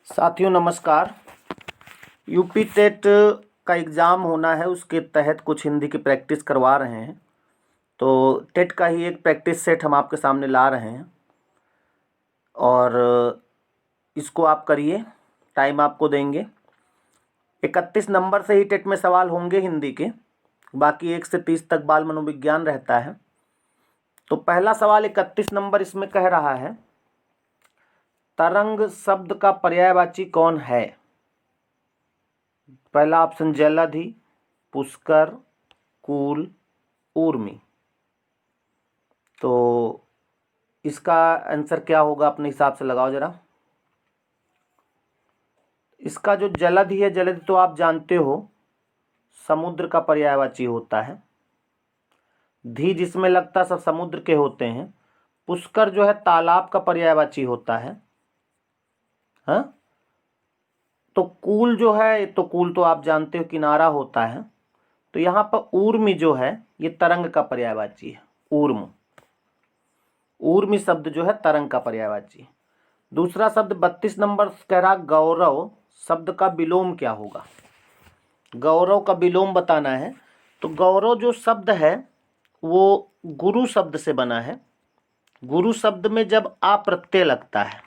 साथियों नमस्कार। UP TET का एग्ज़ाम होना है, उसके तहत कुछ हिंदी की प्रैक्टिस करवा रहे हैं। तो टेट का ही एक प्रैक्टिस सेट हम आपके सामने ला रहे हैं और इसको आप करिए। टाइम आपको देंगे 31 नंबर से ही टेट में सवाल होंगे हिंदी के, बाकी 1 से 30 तक बाल मनोविज्ञान रहता है। तो पहला सवाल 31 नंबर इसमें कह रहा है, तरंग शब्द का पर्यायवाची कौन है? पहला ऑप्शन जलधि, पुष्कर, कूल, ऊर्मी। तो इसका आंसर क्या होगा अपने हिसाब से लगाओ जरा। इसका जो जलधि है, जलधि तो आप जानते हो समुद्र का पर्यायवाची होता है। धी जिसमें लगता सब समुद्र के होते हैं। पुष्कर जो है तालाब का पर्यायवाची होता है। हाँ, तो कूल जो है, तो कूल तो आप जानते हो किनारा होता है। तो यहाँ पर ऊर्मी जो है ये तरंग का पर्यायवाची है। ऊर्मी शब्द जो है तरंग का पर्यायवाची। दूसरा शब्द 32 नंबर कह रहा, गौरव शब्द का विलोम क्या होगा? गौरव का विलोम बताना है। तो गौरव जो शब्द है वो गुरु शब्द से बना है। गुरु शब्द में जब आ प्रत्यय लगता है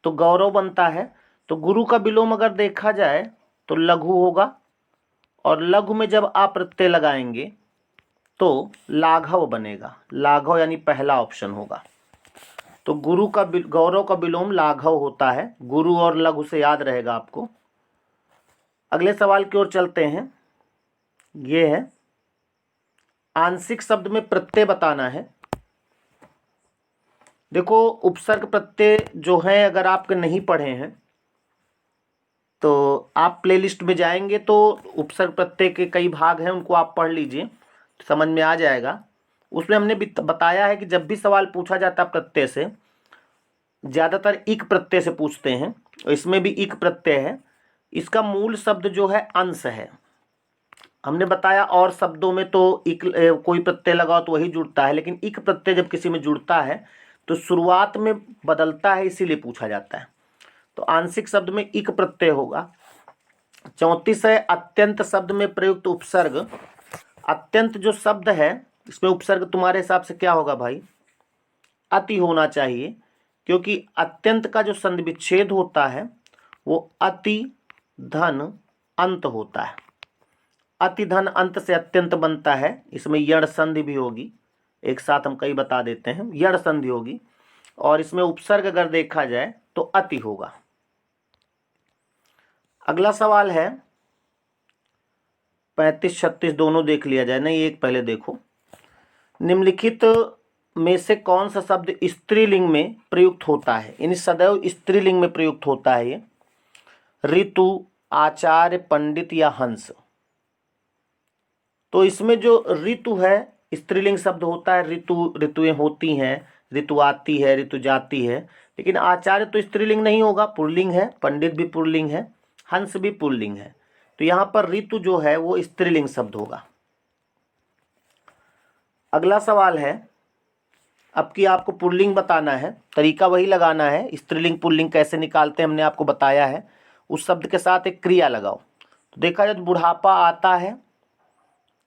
तो गौरव बनता है। तो गुरु का विलोम अगर देखा जाए तो लघु होगा, और लघु में जब आ प्रत्यय लगाएंगे तो लाघव बनेगा। लाघव यानी पहला ऑप्शन होगा। तो गौरव का विलोम लाघव होता है। गुरु और लघु से याद रहेगा आपको। अगले सवाल की ओर चलते हैं। ये है, आंशिक शब्द में प्रत्यय बताना है। देखो, उपसर्ग प्रत्यय जो है अगर आपके नहीं पढ़े हैं तो आप प्लेलिस्ट में जाएंगे तो उपसर्ग प्रत्यय के कई भाग हैं, उनको आप पढ़ लीजिए, समझ में आ जाएगा। उसमें हमने बताया है कि जब भी सवाल पूछा जाता है प्रत्यय से, ज़्यादातर इक प्रत्यय से पूछते हैं। इसमें भी इक प्रत्यय है। इसका मूल शब्द जो है अंश है। हमने बताया और शब्दों में तो इक कोई प्रत्यय लगाओ तो वही जुड़ता है, लेकिन इक प्रत्यय जब किसी में जुड़ता है तो शुरुआत में बदलता है, इसीलिए पूछा जाता है। तो आंशिक शब्द में इक प्रत्यय होगा। 34 है, अत्यंत शब्द में प्रयुक्त उपसर्ग। अत्यंत जो शब्द है इसमें उपसर्ग तुम्हारे हिसाब से क्या होगा भाई? अति होना चाहिए, क्योंकि अत्यंत का जो संधि विच्छेद होता है वो अति धन अंत होता है। अति धन अंत से अत्यंत बनता है। इसमें यण संधि भी होगी, एक साथ हम कई बता देते हैं। यण संधि होगी और इसमें उपसर्ग अगर देखा जाए तो अति होगा। अगला सवाल है 35 36 दोनों देख लिया जाए, नहीं एक पहले देखो। निम्नलिखित में से कौन सा शब्द स्त्रीलिंग में प्रयुक्त होता है? यानी सदैव स्त्रीलिंग में प्रयुक्त होता है ये। ऋतु, आचार्य, पंडित या हंस। तो इसमें जो ऋतु है स्त्रीलिंग शब्द होता है। ऋतु, ऋतुएं होती हैं, ऋतु आती है, ऋतु जाती है। लेकिन आचार्य तो स्त्रीलिंग नहीं होगा, पुल्लिंग है। पंडित भी पुल्लिंग है, हंस भी पुल्लिंग है। तो यहाँ पर ऋतु जो है वो स्त्रीलिंग शब्द होगा। अगला सवाल है, अब की आपको पुल्लिंग बताना है, तरीका वही लगाना है। स्त्रीलिंग पुल्लिंग कैसे निकालते हैं हमने आपको बताया है। उस शब्द के साथ एक क्रिया लगाओ। तो देखा जाए तो बुढ़ापा आता है,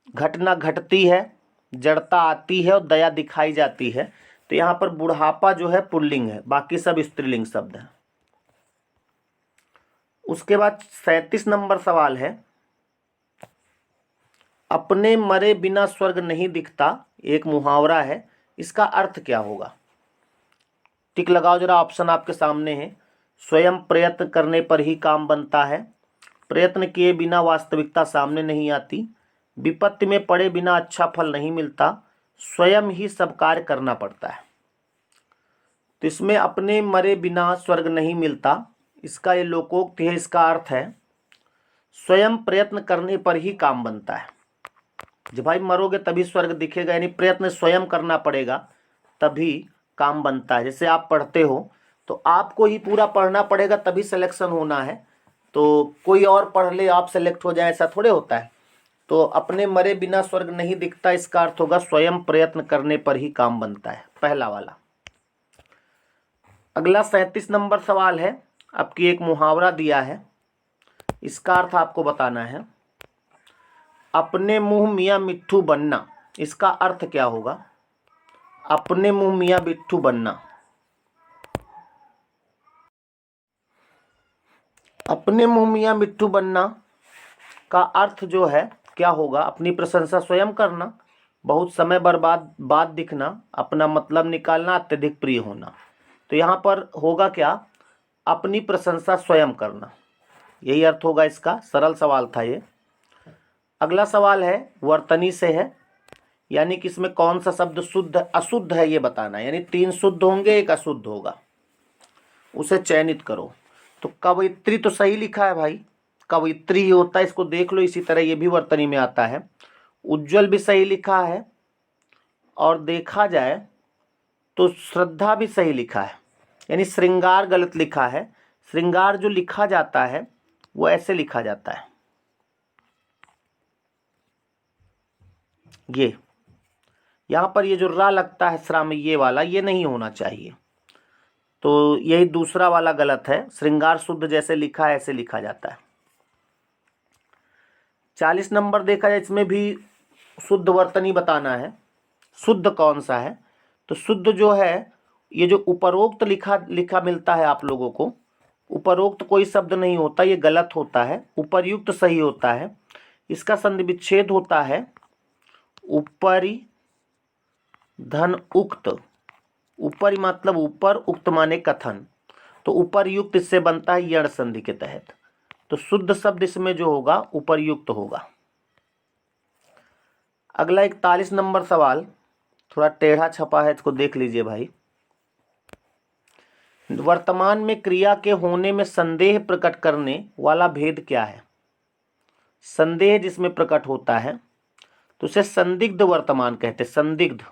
घटना घटती है, जड़ता आती है और दया दिखाई जाती है। तो यहाँ पर बुढ़ापा जो है पुल्लिंग है, बाकी सब स्त्रीलिंग शब्द है। उसके बाद 37 नंबर सवाल है, अपने मरे बिना स्वर्ग नहीं दिखता, एक मुहावरा है, इसका अर्थ क्या होगा? टिक लगाओ जरा, ऑप्शन आपके सामने है। स्वयं प्रयत्न करने पर ही काम बनता है, प्रयत्न किए बिना वास्तविकता सामने नहीं आती, विपत्ति में पड़े बिना अच्छा फल नहीं मिलता, स्वयं ही सब कार्य करना पड़ता है। तो इसमें अपने मरे बिना स्वर्ग नहीं मिलता, इसका ये लोकोक्ति है। इसका अर्थ है स्वयं प्रयत्न करने पर ही काम बनता है। जब भाई मरोगे तभी स्वर्ग दिखेगा, यानी प्रयत्न स्वयं करना पड़ेगा तभी काम बनता है। जैसे आप पढ़ते हो तो आपको ही पूरा पढ़ना पड़ेगा तभी सिलेक्शन होना है, तो कोई और पढ़ ले आप सेलेक्ट हो जाए ऐसा थोड़े होता है। तो अपने मरे बिना स्वर्ग नहीं दिखता, इसका अर्थ होगा स्वयं प्रयत्न करने पर ही काम बनता है, पहला वाला। अगला 37 नंबर सवाल है, आपकी एक मुहावरा दिया है, इसका अर्थ आपको बताना है। अपने मुंह मियाँ मिट्ठू बनना, इसका अर्थ क्या होगा? अपने मुंह मियाँ मिट्ठू बनना। अपने मुंह मियाँ मिट्ठू बनना का अर्थ जो है क्या होगा? अपनी प्रशंसा स्वयं करना, बहुत समय बर्बाद बाद दिखना, अपना मतलब निकालना, अत्यधिक प्रिय होना। तो यहाँ पर होगा क्या? अपनी प्रशंसा स्वयं करना, यही अर्थ होगा इसका। सरल सवाल था ये। अगला सवाल है वर्तनी से है, यानी कि इसमें कौन सा शब्द शुद्ध अशुद्ध है ये बताना है। यानी 3 शुद्ध होंगे, 1 अशुद्ध होगा, उसे चयनित करो। तो कवयित्री तो सही लिखा है भाई, कवयित्री ही होता है, इसको देख लो। इसी तरह ये भी वर्तनी में आता है। उज्जवल भी सही लिखा है, और देखा जाए तो श्रद्धा भी सही लिखा है। यानी श्रृंगार गलत लिखा है। श्रृंगार जो लिखा जाता है वो ऐसे लिखा जाता है, ये यहाँ पर ये जो रा लगता है श्रा में, ये वाला ये नहीं होना चाहिए। तो यही दूसरा वाला गलत है। श्रृंगार शुद्ध जैसे लिखा है ऐसे लिखा जाता है। 40 नंबर देखा जाए, इसमें भी शुद्ध वर्तनी बताना है। शुद्ध कौन सा है? तो शुद्ध जो है, ये जो उपरोक्त लिखा मिलता है आप लोगों को, उपरोक्त कोई शब्द नहीं होता, ये गलत होता है। उपर्युक्त सही होता है। इसका संधि विच्छेद होता है ऊपरी धन उक्त। ऊपरी मतलब ऊपर, उक्त माने कथन, तो उपर्युक्त इससे बनता है यण संधि के तहत। तो शुद्ध शब्द इसमें जो होगा उपर्युक्त होगा। अगला 41 नंबर सवाल थोड़ा टेढ़ा छपा है, इसको देख लीजिए भाई। वर्तमान में क्रिया के होने में संदेह प्रकट करने वाला भेद क्या है? संदेह जिसमें प्रकट होता है तो उसे संदिग्ध वर्तमान कहते हैं। संदिग्ध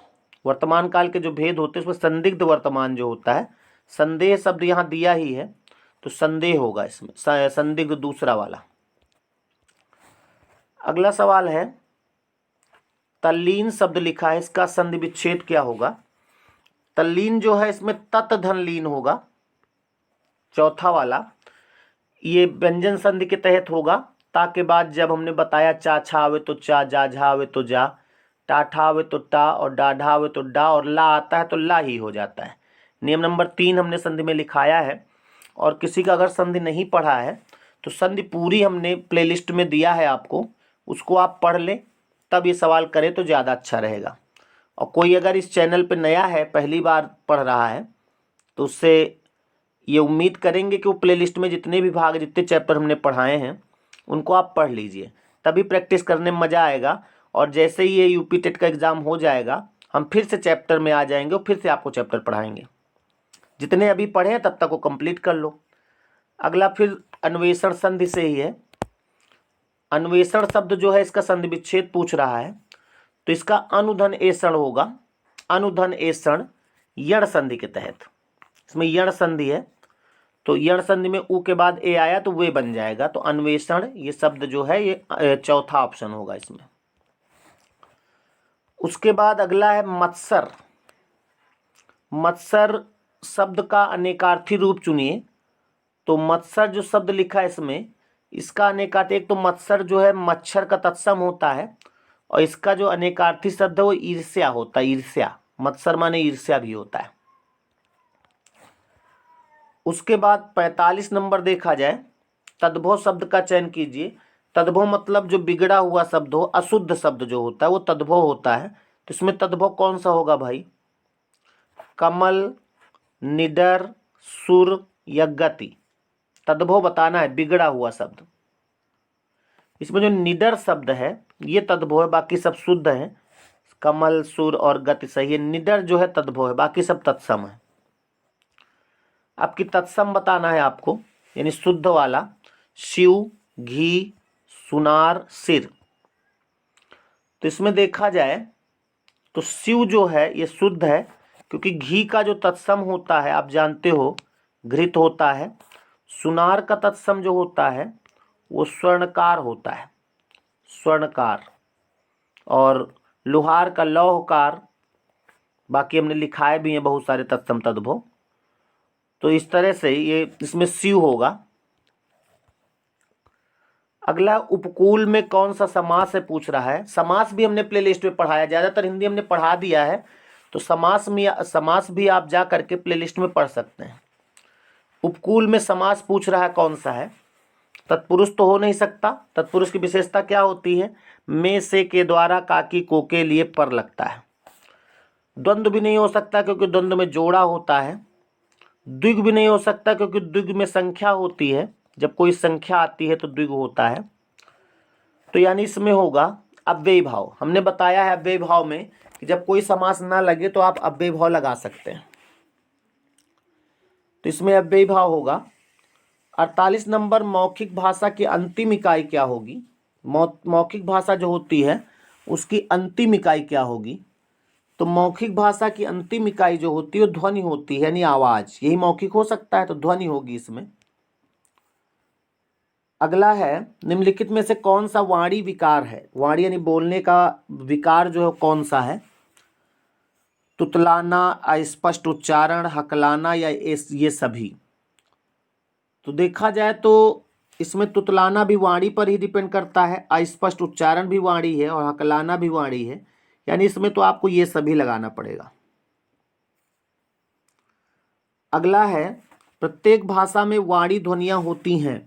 वर्तमान काल के जो भेद होते हैं उसमें संदिग्ध वर्तमान जो होता है, संदेह शब्द यहाँ दिया ही है तो संदेह होगा इसमें, संदिग्ध दूसरा वाला। अगला सवाल है तल्लीन शब्द लिखा है, इसका संधि विच्छेद क्या होगा? तल्लीन जो है इसमें तत् धन लीन होगा, चौथा वाला। ये व्यंजन संधि के तहत होगा। ता के बाद जब हमने बताया चा छा आवे तो चा, जा झा आवे तो जा, टा ठा आवे तो टा, और डा ढा आवे तो डा, और ला आता है तो ला ही हो जाता है। नियम नंबर 3 हमने संधि में लिखाया है। और किसी का अगर संधि नहीं पढ़ा है तो संधि पूरी हमने प्लेलिस्ट में दिया है आपको, उसको आप पढ़ लें, तब ये सवाल करें तो ज़्यादा अच्छा रहेगा। और कोई अगर इस चैनल पर नया है, पहली बार पढ़ रहा है, तो उससे ये उम्मीद करेंगे कि वो प्लेलिस्ट में जितने भी भाग, जितने चैप्टर हमने पढ़ाए हैं उनको आप पढ़ लीजिए, तभी प्रैक्टिस करने में मज़ा आएगा। और जैसे ही ये यूपी टेट का एग्ज़ाम हो जाएगा हम फिर से चैप्टर में आ जाएंगे और फिर से आपको चैप्टर पढ़ाएंगे। जितने अभी पढ़े हैं तब तक वो कंप्लीट कर लो। अगला फिर अन्वेषण संधि से ही है। अन्वेषण शब्द जो है इसका संधि विच्छेद पूछ रहा है, तो इसका अनुधन एषण होगा। अनुधन एषण यण संधि के तहत, इसमें यण संधि है तो यण संधि में उ के बाद ए आया तो वे बन जाएगा। तो अन्वेषण ये शब्द जो है ये चौथा ऑप्शन होगा इसमें। उसके बाद अगला है मत्सर। मत्सर शब्द का अनेकार्थी रूप चुनिए। तो मत्सर जो शब्द लिखा है इसमें, इसका अनेकार्थी, एक तो मत्सर जो है मच्छर का तत्सम होता है, और इसका जो अनेकार्थी शब्द है वो ईर्ष्या होता है। ईर्ष्या, मत्सर माने ईर्ष्या भी होता है। उसके बाद 45 नंबर देखा जाए, तद्भव शब्द का चयन कीजिए। तद्भव मतलब जो बिगड़ा हुआ शब्द हो, अशुद्ध शब्द जो होता है वो तद्भव होता है। तो इसमें तद्भव कौन सा होगा भाई? कमल, निडर, सुर या गति, तद्भव बताना है, बिगड़ा हुआ शब्द। इसमें जो निडर शब्द है ये तद्भव है, बाकी सब शुद्ध है। कमल, सुर और गति सही है। निडर जो है तद्भव है, बाकी सब तत्सम है। आपकी तत्सम बताना है आपको, यानी शुद्ध वाला। शिव, घी, सुनार, सिर। तो इसमें देखा जाए तो शिव जो है ये शुद्ध है, क्योंकि घी का जो तत्सम होता है आप जानते हो घृत होता है। सुनार का तत्सम जो होता है वो स्वर्णकार होता है, स्वर्णकार। और लोहार का लौहकार। बाकी हमने लिखाए भी हैं बहुत सारे तत्सम तद्भव। तो इस तरह से ये इसमें स्यू होगा। अगला, उपकूल में कौन सा समास है पूछ रहा है। समास भी हमने प्लेलिस्ट में पढ़ाया, ज़्यादातर हिंदी हमने पढ़ा दिया है, तो समास भी आप जा करके प्लेलिस्ट में पढ़ सकते हैं। उपकूल में समास पूछ रहा है कौन सा है। तत्पुरुष तो हो नहीं सकता। तत्पुरुष की विशेषता क्या होती है? में से के द्वारा काकी को के लिए पर लगता है। द्वंद्व भी नहीं हो सकता क्योंकि द्वंद्व में जोड़ा होता है। द्विग भी नहीं हो सकता क्योंकि द्विग में संख्या होती है, जब कोई संख्या आती है तो द्विग होता है। तो यानी इसमें होगा अव्ययी भाव। हमने बताया है अव्ययी भाव में कि जब कोई समास ना लगे तो आप अव्ययी भाव लगा सकते हैं, तो इसमें अव्ययी भाव होगा। 48 नंबर, मौखिक भाषा की अंतिम इकाई क्या होगी? मौखिक भाषा जो होती है उसकी अंतिम इकाई क्या होगी? तो मौखिक भाषा की अंतिम इकाई जो होती है वो ध्वनि होती है, यानी आवाज। यही मौखिक हो सकता है, तो ध्वनि होगी इसमें। अगला है, निम्नलिखित में से कौन सा वाणी विकार है? वाणी यानी बोलने का विकार जो है कौन सा है? तुतलाना, अस्पष्ट उच्चारण, हकलाना या ये सभी। तो देखा जाए तो इसमें तुतलाना भी वाणी पर ही डिपेंड करता है, अस्पष्ट उच्चारण भी वाणी है और हकलाना भी वाणी है, यानी इसमें तो आपको ये सभी लगाना पड़ेगा। अगला है, प्रत्येक भाषा में वाणी ध्वनियां होती हैं।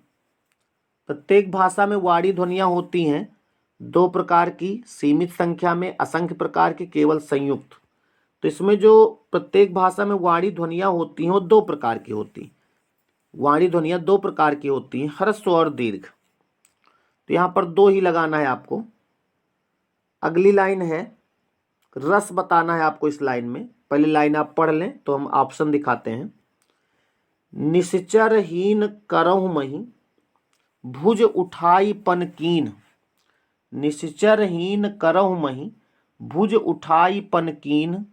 प्रत्येक भाषा में वाणी ध्वनियां होती हैं, 2 प्रकार की, सीमित संख्या में, असंख्य प्रकार की, केवल संयुक्त। तो इसमें जो प्रत्येक भाषा में वाणी ध्वनियां होती हैं वो 2 प्रकार की होती। वाणी ध्वनियां 2 प्रकार की होती हैं, ह्रस्व और दीर्घ। तो यहाँ पर 2 ही लगाना है आपको। अगली लाइन है, रस बताना है आपको इस लाइन में। पहले लाइन आप पढ़ लें तो हम ऑप्शन दिखाते हैं। निश्चरहीन करहु मही, भुज उठाई पनकीन। निश्चरहीन करहु मही, भुज उठाई पनकीन।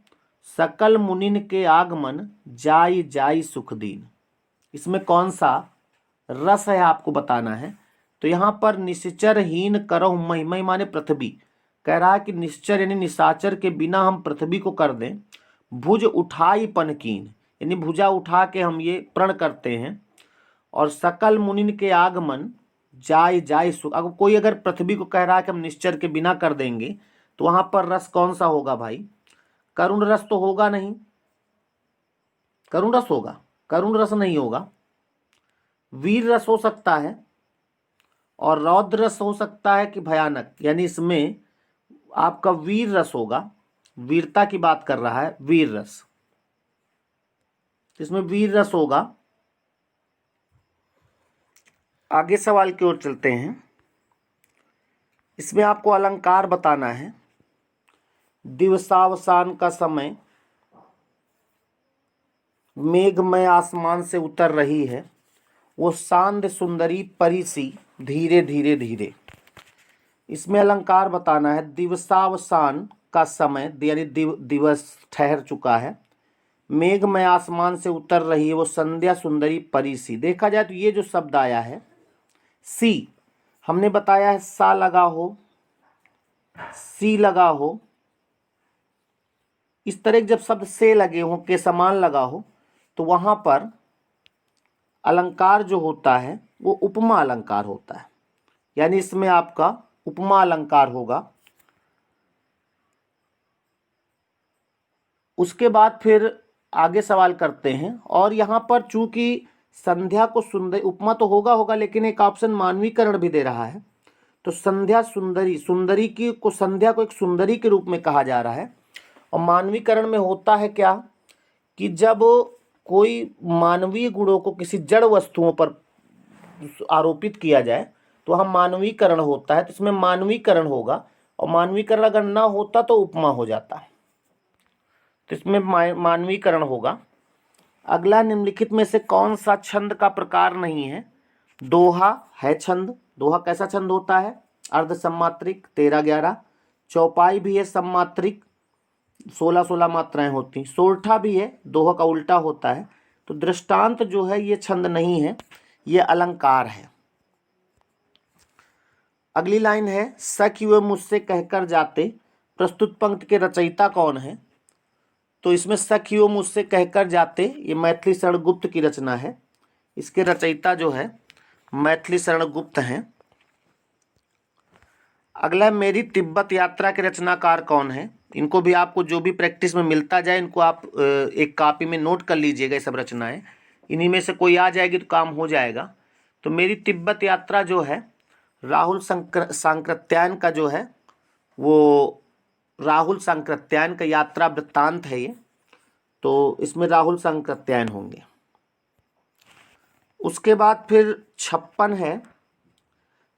सकल मुनिन के आगमन, जाई जाई सुख दीन। इसमें कौन सा रस है आपको बताना है। तो यहाँ पर निश्चरहीन करहु मही, मही माने पृथ्वी। कह रहा है कि निश्चर यानी निशाचर के बिना हम पृथ्वी को कर दें। भुज उठाई पनकीन यानी भुजा उठा के हम ये प्रण करते हैं। और सकल मुनिन के आगमन, जाय जाय सुख। अगर कोई अगर पृथ्वी को कह रहा है कि हम निश्चर के बिना कर देंगे, तो वहां पर रस कौन सा होगा भाई? करुण रस तो होगा नहीं। करुण रस होगा? करुण रस नहीं होगा। वीर रस हो सकता है और रौद्र रस हो सकता है कि भयानक, यानी इसमें आपका वीर रस होगा। वीरता की बात कर रहा है, वीर रस। इसमें वीर रस होगा। आगे सवाल की ओर चलते हैं। इसमें आपको अलंकार बताना है। दिवसावसान का समय, मेघमय आसमान से उतर रही है, वो सांध सुंदरी परी सी, धीरे धीरे धीरे। इसमें अलंकार बताना है। दिवसावसान का समय यानी दिवस ठहर चुका है, मेघमय आसमान से उतर रही है वो संध्या सुंदरी परी सी। देखा जाए तो ये जो शब्द आया है सी, हमने बताया है सा लगा हो, सी लगा हो, इस तरह जब शब्द से लगे हो, के समान लगा हो, तो वहां पर अलंकार जो होता है वो उपमा अलंकार होता है, यानी इसमें आपका उपमा अलंकार होगा। उसके बाद फिर आगे सवाल करते हैं। और यहाँ पर चूंकि संध्या को सुंदर, उपमा तो होगा लेकिन एक ऑप्शन मानवीकरण भी दे रहा है। तो संध्या सुंदरी, सुंदरी की को संध्या को एक सुंदरी के रूप में कहा जा रहा है। और मानवीकरण में होता है क्या कि जब कोई मानवीय गुणों को किसी जड़ वस्तुओं पर आरोपित किया जाए तो हम मानवीकरण होता है। तो इसमें मानवीकरण होगा, और मानवीकरण अगर ना होता तो उपमा हो जाता। तो इसमें मानवीकरण होगा। अगला, निम्नलिखित में से कौन सा छंद का प्रकार नहीं है? दोहा है छंद। दोहा कैसा छंद होता है? अर्ध सम्मात्रिक 13-11। चौपाई भी है सम्मात्रिक, 16-16 मात्राएं होती। सोरठा भी है, दोहा का उल्टा होता है। तो दृष्टांत जो है ये छंद नहीं है, ये अलंकार है। अगली लाइन है, सखी वे मुझसे कहकर जाते। प्रस्तुत पंक्ति के रचयिता कौन है? तो इसमें सखियो मुझसे कहकर जाते, ये मैथिली शरण गुप्त की रचना है। इसके रचयिता जो है मैथिली शरण गुप्त हैं। अगला मेरी तिब्बत यात्रा के रचनाकार कौन है। इनको भी आपको जो भी प्रैक्टिस में मिलता जाए इनको आप एक कॉपी में नोट कर लीजिएगा। ये सब रचनाएं, इन्हीं में से कोई आ जाएगी तो काम हो जाएगा। तो मेरी तिब्बत यात्रा जो है राहुल सांकृत्यायन का जो है वो राहुल सांकृत्यायन का यात्रा वृत्तांत है ये, तो इसमें राहुल सांकृत्यायन होंगे। उसके बाद फिर 56 है,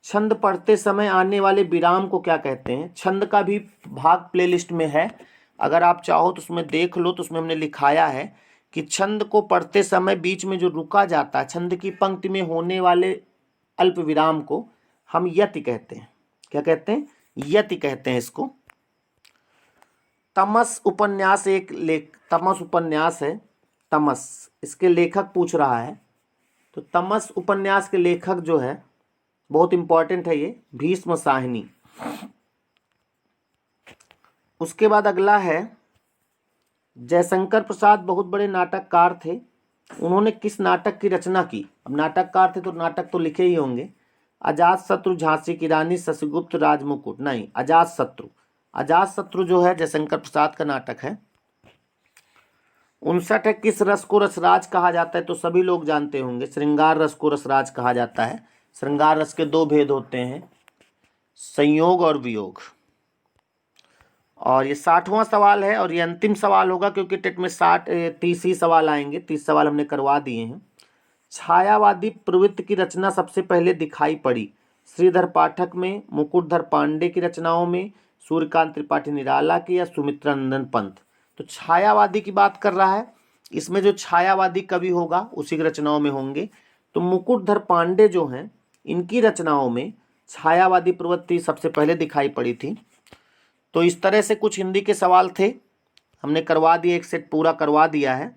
छंद पढ़ते समय आने वाले विराम को क्या कहते हैं। छंद का भी भाग प्लेलिस्ट में है, अगर आप चाहो तो उसमें देख लो। तो उसमें हमने लिखाया है कि छंद को पढ़ते समय बीच में जो रुका जाता है, छंद की पंक्ति में होने वाले अल्प विराम को हम यति कहते हैं। क्या कहते हैं? यति कहते हैं इसको। तमस उपन्यास तमस उपन्यास है। तमस, इसके लेखक पूछ रहा है। तो तमस उपन्यास के लेखक जो है बहुत इंपॉर्टेंट है ये, भीष्म साहिनी। उसके बाद अगला है जयशंकर प्रसाद, बहुत बड़े नाटककार थे। उन्होंने किस नाटक की रचना की। अब नाटककार थे तो नाटक तो लिखे ही होंगे। अजातशत्रु, झांसी की रानी, शशिगुप्त, राजमुकुट। नहीं, अजातशत्रु। अजातशत्रु जो है जयशंकर प्रसाद का नाटक है। 59 है, किस रस को रसराज कहा जाता है। तो सभी लोग जानते होंगे, श्रृंगार रस को रसराज कहा जाता है। श्रृंगार रस के 2 भेद होते हैं, संयोग और वियोग। और ये 60वां सवाल है और ये अंतिम सवाल होगा, क्योंकि टेट में 30 ही सवाल आएंगे। 30 सवाल हमने करवा दिए हैं। छायावादी प्रवृत्ति की रचना सबसे पहले दिखाई पड़ी श्रीधर पाठक में, मुकुटधर पांडे की रचनाओं में, सूर्यकांत त्रिपाठी निराला की, या सुमित्रानंदन पंत। तो छायावादी की बात कर रहा है, इसमें जो छायावादी कवि होगा उसी की रचनाओं में होंगे। तो मुकुटधर पांडे जो हैं, इनकी रचनाओं में छायावादी प्रवृत्ति सबसे पहले दिखाई पड़ी थी। तो इस तरह से कुछ हिंदी के सवाल थे, हमने करवा दिए, एक सेट पूरा करवा दिया है।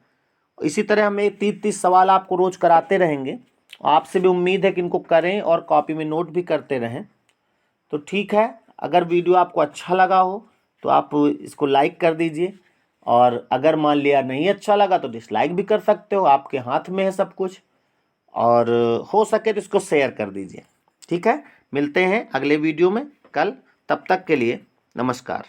इसी तरह हम 30 सवाल आपको रोज कराते रहेंगे। आपसे भी उम्मीद है कि इनको करें और कॉपी में नोट भी करते रहें। तो ठीक है, अगर वीडियो आपको अच्छा लगा हो तो आप इसको लाइक कर दीजिए, और अगर मान लिया नहीं अच्छा लगा तो डिसलाइक भी कर सकते हो, आपके हाथ में है सब कुछ। और हो सके तो इसको शेयर कर दीजिए। ठीक है, मिलते हैं अगले वीडियो में कल। तब तक के लिए नमस्कार।